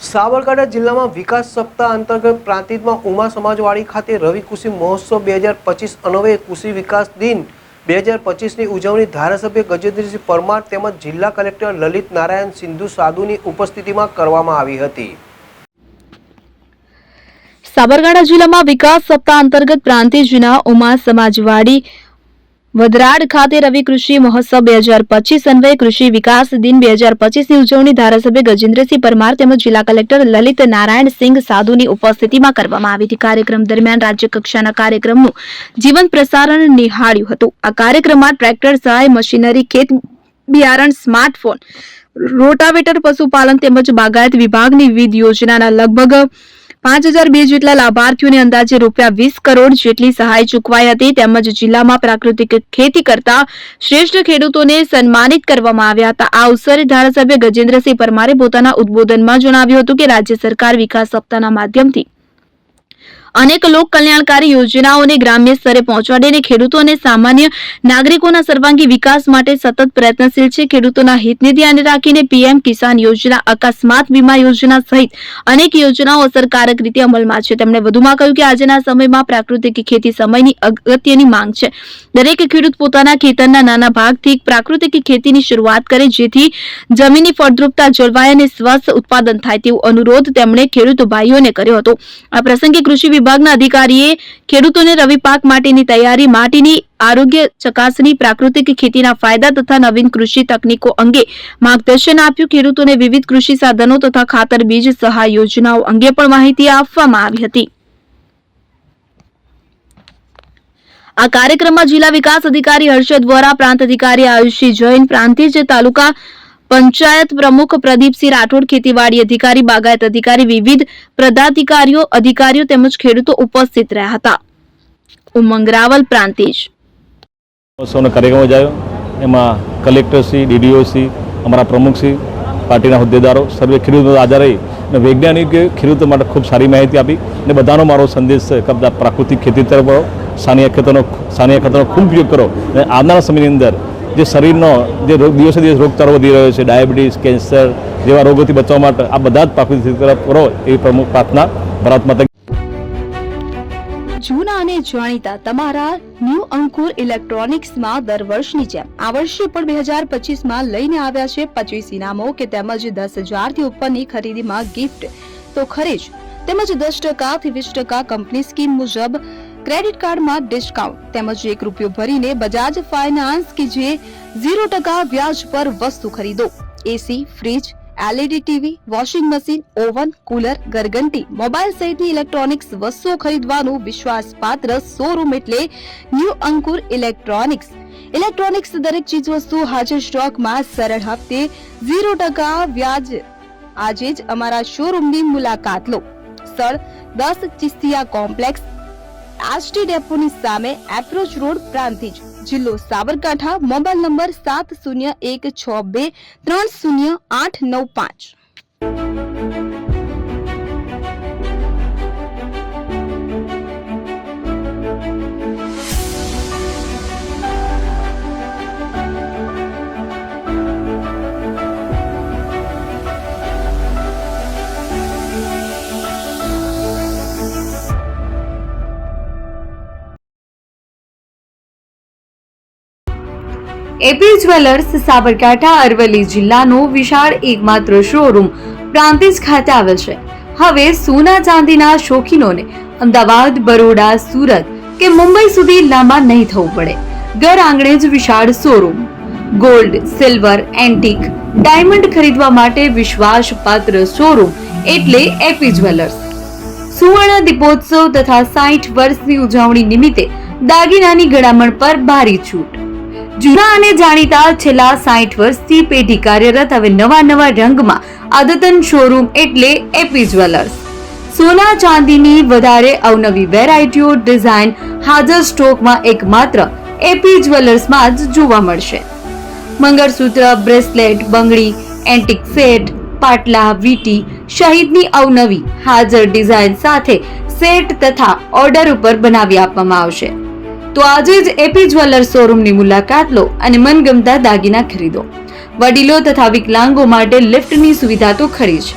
સાબરકાંઠા જિલ્લામાં વિકાસ સપ્તાહ અંતર્ગત પ્રાંતિજમાં ઉમા સમાજવાડી ખાતે રવિ કૃષિ મહોત્સવ 2025 અન્વયે કૃષિ વિકાસ દિન 2025ની ઉજવણી ધારાસભ્ય ગજેન્દ્રસિંહ પરમાર તેમજ જિલ્લા કલેક્ટર લલિત નારાયણ સિંધુ સાધુની ઉપસ્થિતિમાં કરવામાં આવી હતી। સાબરકાંઠા જિલ્લામાં વિકાસ સપ્તાહ અંતર્ગત પ્રાંતિજના ઉમા સમાજવાડી વદરાડ ખાતે રવિ કૃષિ મહોત્સવ 2025 અન્વયે કૃષિ વિકાસ દિન 2025ની ઉજવણી ધારાસભ્ય ગજેન્દ્રસિંહ પરમાર તેમજ જિલ્લા કલેક્ટર લલિત નારાયણ સિંઘ સાધુની ઉપસ્થિતિમાં કરવામાં આવી હતી। કાર્યક્રમ દરમિયાન રાજ્ય કક્ષાના કાર્યક્રમનું જીવંત પ્રસારણ નિહાળ્યું હતું। આ કાર્યક્રમમાં ટ્રેક્ટર સહાય મશીનરી, ખેત બિયારણ, સ્માર્ટફોન, રોટાવેટર, પશુપાલન તેમજ બાગાયત વિભાગની વિવિધ યોજનાના લગભગ 5002 જેટલા લાભાર્થીઓને અંદાજે ₹20 કરોડ જેટલી સહાય ચૂકવાઈ હતી। તેમજ જિલ્લામાં પ્રાકૃતિક ખેતી કરતા શ્રેષ્ઠ ખેડૂતોને સન્માનિત કરવામાં આવ્યા હતા। આ અવસરે ધારાસભ્ય ગજેન્દ્રસિંહ પરમારે પોતાના ઉદબોધનમાં જણાવ્યું હતું કે રાજ્ય સરકાર વિકાસ સપ્તાહના માધ્યમથી અનેક લોક કલ્યાણકારી યોજનાઓને ગ્રામ્ય સ્તરે પહોંચાડીને ખેડૂતો અને સામાન્ય નાગરિકોના સર્વાંગી વિકાસ માટે સતત પ્રયત્નશીલ છે। ખેડૂતોના હિતને ધ્યાને રાખીને પીએમ કિસાન યોજના, અકસ્માત વીમા યોજના સહિત અનેક યોજનાઓ અસરકારક રીતે અમલમાં છે। તેમણે વધુમાં કહ્યું કે આજના સમયમાં પ્રાકૃતિક ખેતી સમયની અગત્યની માંગ છે। દરેક ખેડૂત પોતાના ખેતરના નાના ભાગથી પ્રાકૃતિક ખેતીની શરૂઆત કરે જેથી જમીનની ફળદ્રુપતા જળવાય અને સ્વસ્થ ઉત્પાદન થાય તેવો અનુરોધ તેમણે ખેડૂત ભાઈઓને કર્યો હતો। આ પ્રસંગે કૃષિ વિભાગના અધિકારીએ ખેડૂતોને રવિ પાક માટેની તૈયારી, માટીની આરોગ્ય ચકાસણી, પ્રાકૃતિક ખેતીના ફાયદા તથા નવીન કૃષિ તકનીકો અંગે માર્ગદર્શન આપ્યું। ખેડૂતોને વિવિધ કૃષિ સાધનો તથા ખાતર, બીજ સહાય યોજનાઓ અંગે પણ માહિતી આપવામાં આવી હતી। આ કાર્યક્રમમાં જિલ્લા વિકાસ અધિકારી હર્ષદ વોરા, પ્રાંત અધિકારી આયુષી જૈન, પ્રાંતિજ તાલુકા પંચાયત પ્રમુખ પ્રદીપસિંહ રાઠોડ, ખેતીવાડી અધિકારી, બાગાયત અધિકારી, વિવિધ પદાધિકારીઓ, અધિકારીઓ તેમજ ખેડૂતો ઉપસ્થિત રહ્યા હતા। ઉમંગ રાવલ, પ્રાંતિજ। કાર્યક્રમ યોજાયો એમાં કલેક્ટરશ્રી, ડીડીઓશ્રી, અમારા પ્રમુખશ્રી, પાર્ટીના હોદ્દેદારો સર્વે ખેડૂતો હાજર રહી અને વૈજ્ઞાનિકે ખેડૂતો માટે ખૂબ સારી માહિતી આપી અને બધાનો મારો સંદેશ છે કે પ્રાકૃતિક ખેતી તરફ વળો, સ્થાનિક ખાતરનો ખૂબ ઉપયોગ કરો અને આવનારા સમયની અંદર જે શરીરનો જે દિવસે દિવસ રોગચાળો વધી રહ્યો છે, ડાયાબિટીસ, કેન્સર જેવા રોગોથી બચવા માટે આ બધા જ પ્રાકૃતિક ખેતી તરફ વળો એવી પ્રમુખ પ્રાર્થના ભારત માતા। જૂના અને જાણીતા તમારા ન્યૂ અંકુર ઇલેક્ટ્રોનિક્સમાં દર વર્ષની જેમ આ વર્ષે પણ 2025માં લઈને આવ્યા છે 25 ઇનામો કે તેમજ 10,000થી ઉપરની ખરીદીમાં ગિફ્ટ તો ખરી જ, તેમજ 10% થી 20% કંપની સ્કીમ મુજબ ક્રેડિટ કાર્ડમાં ડિસ્કાઉન્ટ તેમજ ₹1 ભરીને બજાજ ફાઇનાન્સ કે જે 0% વ્યાજ પર વસ્તુ ખરીદો। AC, fridge, LED TV, washing machine, oven, cooler, ગરગંટી, મોબાઈલ સહિતની ઇલેક્ટ્રોનિક્સ વસ્તુઓ ખરીદવાનું વિશ્વાસપાત્ર શોરૂમ એટલે ન્યૂ અંકુર ઇલેક્ટ્રોનિક્સ। ઇલેક્ટ્રોનિક્સ દરેક ચીજ વસ્તુ હાજર સ્ટોકમાં, સરળ હપ્તે, 0% વ્યાજ। આજે જ અમારા શોરૂમની મુલાકાત લો। સ્થળ 10 ચિસ્તિયા કોમ્પ્લેક્સ, આષ્ટી ડેપોની સામે, એપ્રોચ રોડ, પ્રાંતિજ, જિલ્લો Sabarkantha. Mobile number 7016230895। AP jewellers Sabarkantha Aravalli જિલ્લાનો વિશાળ એકમાત્ર શોરૂમ પ્રાંતિજ ખાતે આવેલ છે। હવે સોના ચાંદીના શોખીનોને અમદાવાદ, બરોડા, સુરત કે મુંબઈ સુધી લાંબા નહીં થવું પડે। ઘર આંગણે જ વિશાળ showroom. Gold, silver, antique, diamond ખરીદવા માટે વિશ્વાસપાત્ર શોરૂમ એટલે એપી જ્વેલર્સ। સુવર્ણ દીપોત્સવ તથા 60 વર્ષની ઉજવણી નિમિત્તે દાગીનાની ગળામણ પર ભારી છૂટ। જૂના અને જાણીતા છેલ્લા 60 વર્ષથી પેઢી કાર્યરત હવે નવા રંગમાં અદ્યતન શોરૂમ એટલે એપી જ્વેલર્સ। સોના ચાંદીની વધારે અવનવી વેરાયટીઓ, ડિઝાઇન હાજર સ્ટોકમાં એકમાત્ર એપી જ્વેલર્સમાં જ જોવા મળશે। મંગળસૂત્ર, બ્રેસલેટ, બંગડી, એન્ટિક સેટ, પાટલા, વીટી સહિતની અવનવી હાજર ડિઝાઇન સાથે સેટ તથા ઓર્ડર ઉપર બનાવી આપવામાં આવશે। તો આજે જ એપી જ્વેલર્સ શોરૂમની મુલાકાત લો અને મનગમતા દાગીના ખરીદો। વડીલો તથા વિકલાંગો માટે લિફ્ટની સુવિધા તો ખરી જ।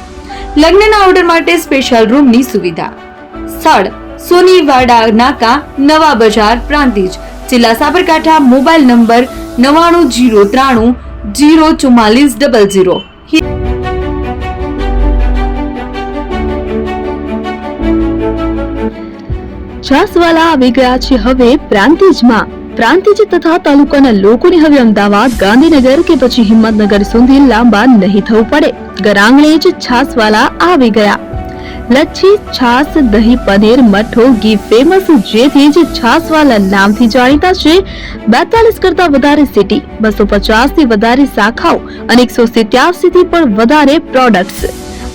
લગ્નના ઓર્ડર માટે સ્પેશિયલ રૂમની સુવિધા. સ્થળ સોનીવાડા નાકા, નવા બજાર, પ્રાંતિજ, જિલ્લા સાબરકાંઠા. Mobile number 9903 04400. છાસવાલા આવી ગયા છે હવે પ્રાંતિજમાં. પ્રાંતિજ તથા તાલુકાના લોકોને હવે અમદાવાદ, ગાંધીનગર કે પછી હિંમતનગર સુધી લાંબા નહીં થવું પડે. ઘરઆંગણે જ છાસવાલા આવી ગયા. લચ્છી, છાસ, દહીં, પનીર, મઠો, ઘી ફેમસ, જેથી જ છાસવાલા નામથી જાણીતા છે. 42 કરતા વધારે સિટી, 250 થી વધારે શાખાઓ અને 187 થી પણ વધારે products.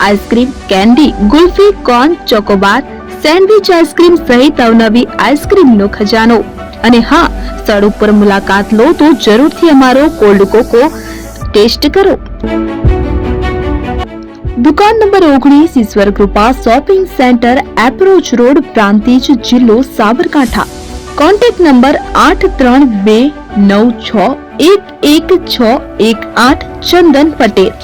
Ice cream, candy, kulfi, corn, Chocobar, sandwich ice cream સહિત અવનવી આઈસ્ક્રીમનો ખજાનો. અને હા, સ્થળ ઉપર મુલાકાત લો તો જરૂરથી અમારો કોલ્ડ કોકો ટેસ્ટ કરો. દુકાન number 19, Ishwar Krupa shopping centre, approach road, Prantij, જિલ્લો સાબરકાંઠા. Contact number 8329611618. ચંદન પટેલ.